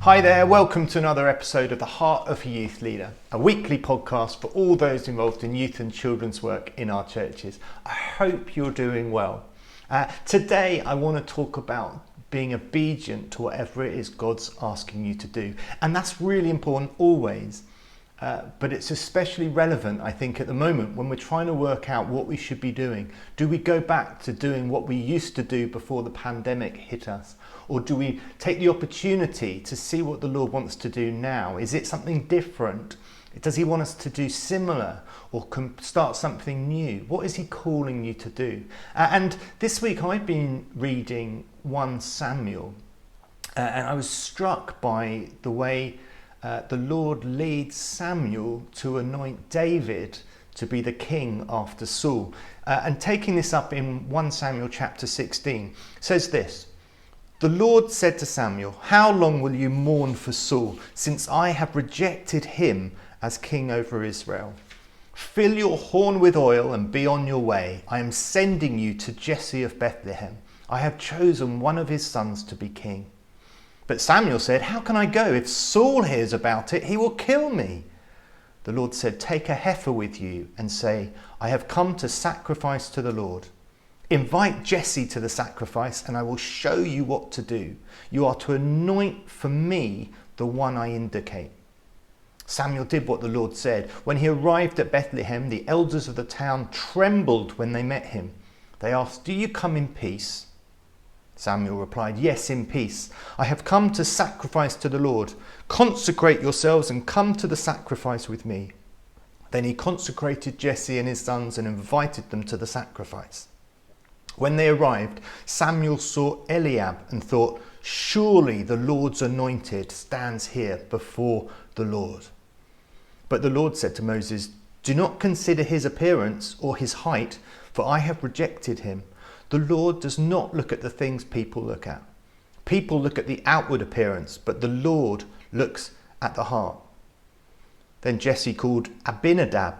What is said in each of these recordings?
Hi there, welcome to another episode of The Heart of a Youth Leader, a weekly podcast for all those involved in youth and children's work in our churches. I hope you're doing well. Today I want to talk about being obedient to whatever it is God's asking you to do. And that's really important always, but it's especially relevant, I think, at the moment when we're trying to work out what we should be doing. Do we go back to doing what we used to do before the pandemic hit us? Or do we take the opportunity to see what the Lord wants to do now? Is it something different? Does he want us to do similar or start something new? What is he calling you to do? And this week I've been reading 1 Samuel and I was struck by the way the Lord leads Samuel to anoint David to be the king after Saul. And taking this up in 1 Samuel chapter 16 says this: "The Lord said to Samuel, 'How long will you mourn for Saul, since I have rejected him as king over Israel? Fill your horn with oil and be on your way. I am sending you to Jesse of Bethlehem. I have chosen one of his sons to be king.' But Samuel said, 'How can I go? If Saul hears about it, he will kill me.' The Lord said, 'Take a heifer with you and say, I have come to sacrifice to the Lord. Invite Jesse to the sacrifice and I will show you what to do. You are to anoint for me the one I indicate.' Samuel did what the Lord said. When he arrived at Bethlehem, the elders of the town trembled when they met him. They asked, 'Do you come in peace?' Samuel replied, 'Yes, in peace. I have come to sacrifice to the Lord. Consecrate yourselves and come to the sacrifice with me.' Then he consecrated Jesse and his sons and invited them to the sacrifice. When they arrived, Samuel saw Eliab and thought, 'Surely the Lord's anointed stands here before the Lord.' But the Lord said to Moses, 'Do not consider his appearance or his height, for I have rejected him. The Lord does not look at the things people look at. People look at the outward appearance, but the Lord looks at the heart.' Then Jesse called Abinadab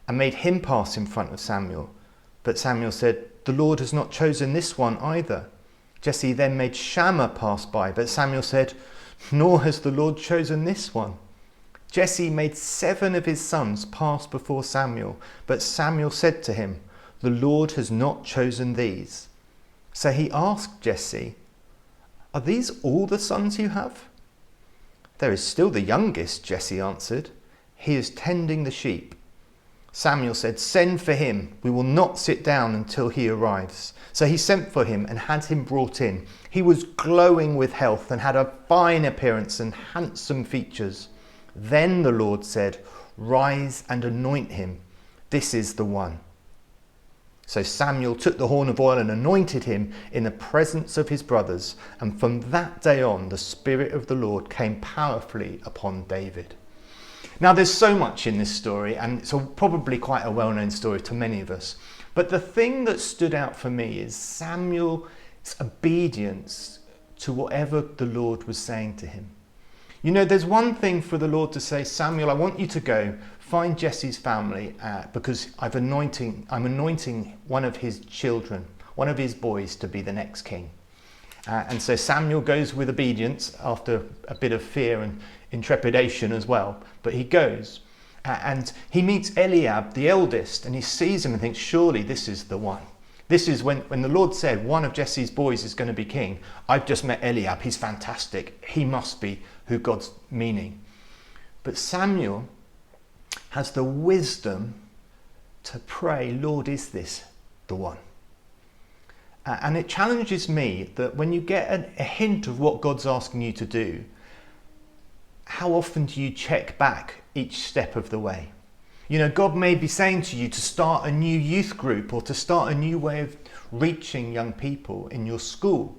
and made him pass in front of Samuel. But Samuel said, 'The Lord has not chosen this one either.' Jesse then made Shammah pass by, but Samuel said, 'Nor has the Lord chosen this one.' Jesse made 7 of his sons pass before Samuel, but Samuel said to him, 'The Lord has not chosen these.' So he asked Jesse, 'Are these all the sons you have?' 'There is still the youngest,' Jesse answered. 'He is tending the sheep.' Samuel said, 'Send for him. We will not sit down until he arrives.' So he sent for him and had him brought in. He was glowing with health and had a fine appearance and handsome features. Then the Lord said, 'Rise and anoint him. This is the one.' So Samuel took the horn of oil and anointed him in the presence of his brothers. And from that day on, the Spirit of the Lord came powerfully upon David." Now, there's so much in this story, and it's probably quite a well-known story to many of us. But the thing that stood out for me is Samuel's obedience to whatever the Lord was saying to him. You know, there's one thing for the Lord to say, "Samuel, I want you to go find Jesse's family because I'm anointing one of his children, one of his boys, to be the next king." And so Samuel goes with obedience after a bit of fear and intrepidation as well. But he goes and he meets Eliab, the eldest, and he sees him and thinks, surely this is the one. This is when the Lord said one of Jesse's boys is going to be king. I've just met Eliab. He's fantastic. He must be who God's meaning. But Samuel has the wisdom to pray, "Lord, is this the one?" And it challenges me that when you get a hint of what God's asking you to do, how often do you check back each step of the way? You know, God may be saying to you to start a new youth group or to start a new way of reaching young people in your school.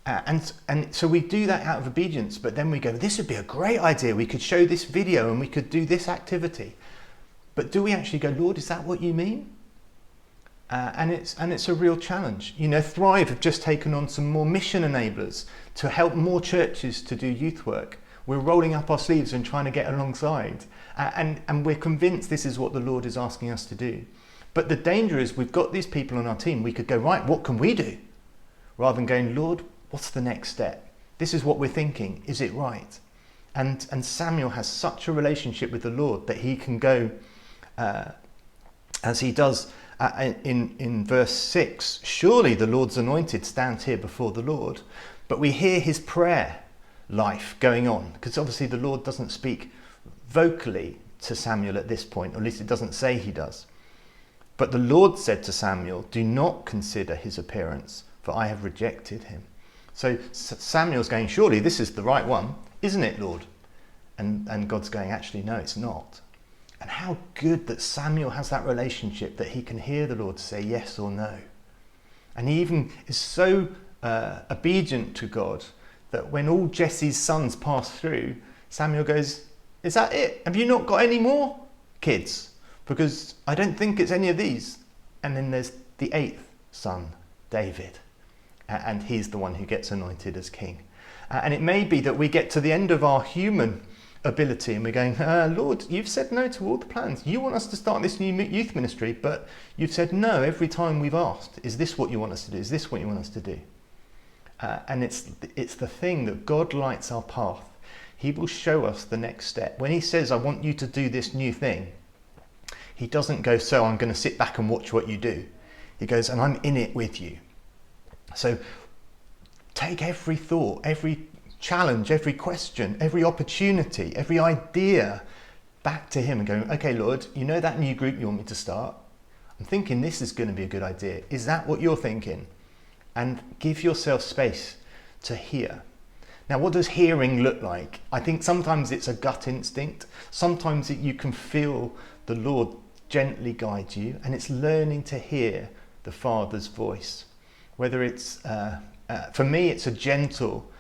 And so we do that out of obedience, but then we go, this would be a great idea. We could show this video and we could do this activity. But do we actually go, "Lord, is that what you mean?" And it's a real challenge. You know, Thrive have just taken on some more mission enablers to help more churches to do youth work. We're rolling up our sleeves and trying to get alongside. And we're convinced this is what the Lord is asking us to do. But the danger is we've got these people on our team. We could go, right, what can we do? Rather than going, "Lord, what's the next step? This is what we're thinking. Is it right? And Samuel has such a relationship with the Lord that he can go, as he does in verse 6, surely the Lord's anointed stands here before the Lord. But we hear his prayer life going on, because obviously the Lord doesn't speak vocally to Samuel at this point, or at least it doesn't say he does. But the Lord said to Samuel, do not consider his appearance, for I have rejected him. So Samuel's going, surely this is the right one, isn't it, Lord? And God's going, actually, no, it's not. And how good that Samuel has that relationship that he can hear the Lord say yes or no. And he even is so obedient to God that when all Jesse's sons pass through, Samuel goes, is that it? Have you not got any more kids? Because I don't think it's any of these. And then there's the 8th son, David. And he's the one who gets anointed as king. And it may be that we get to the end of our human ability and we're going, Lord, you've said no to all the plans. You want us to start this new youth ministry, but you've said no every time we've asked. Is this what you want us to do? Is this what you want us to do? And it's the thing that God lights our path. He will show us the next step. When he says, I want you to do this new thing, he doesn't go, so I'm going to sit back and watch what you do. He goes, and I'm in it with you. So take every thought, every challenge, every question, every opportunity, every idea back to him and go, okay, Lord, you know that new group you want me to start? I'm thinking this is going to be a good idea. Is that what you're thinking? And give yourself space to hear. Now, what does hearing look like? I think sometimes it's a gut instinct. Sometimes you can feel the Lord gently guide you, and it's learning to hear the Father's voice. Whether it's, for me, it's a gentle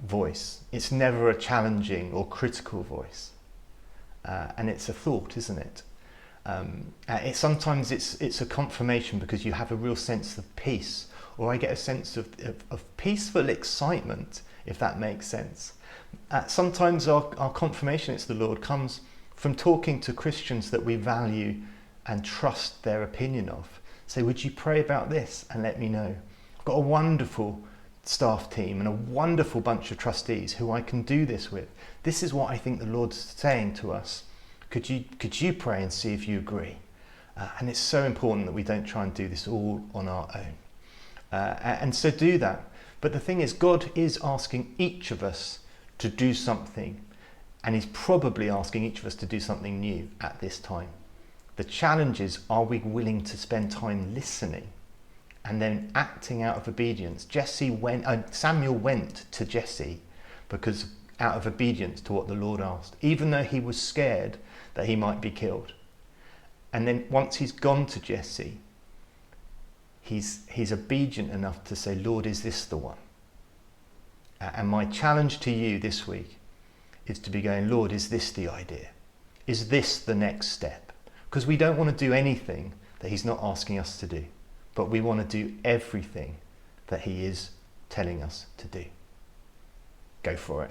voice. It's never a challenging or critical voice. And it's a thought, isn't it? Sometimes it's a confirmation because you have a real sense of peace, or I get a sense of peaceful excitement, if that makes sense. Sometimes our confirmation, it's the Lord, comes from talking to Christians that we value and trust their opinion of. Say, would you pray about this and let me know? I've got a wonderful staff team and a wonderful bunch of trustees who I can do this with. This is what I think the Lord's saying to us. Could you pray and see if you agree? And it's so important that we don't try and do this all on our own. And so do that. But the thing is, God is asking each of us to do something, and he's probably asking each of us to do something new at this time. The challenge is, are we willing to spend time listening and then acting out of obedience? Samuel went to Jesse because out of obedience to what the Lord asked, even though he was scared that he might be killed. And then once he's gone to Jesse, he's obedient enough to say, Lord, is this the one? And my challenge to you this week is to be going, Lord, is this the idea? Is this the next step? Because we don't want to do anything that he's not asking us to do, but we want to do everything that he is telling us to do. Go for it.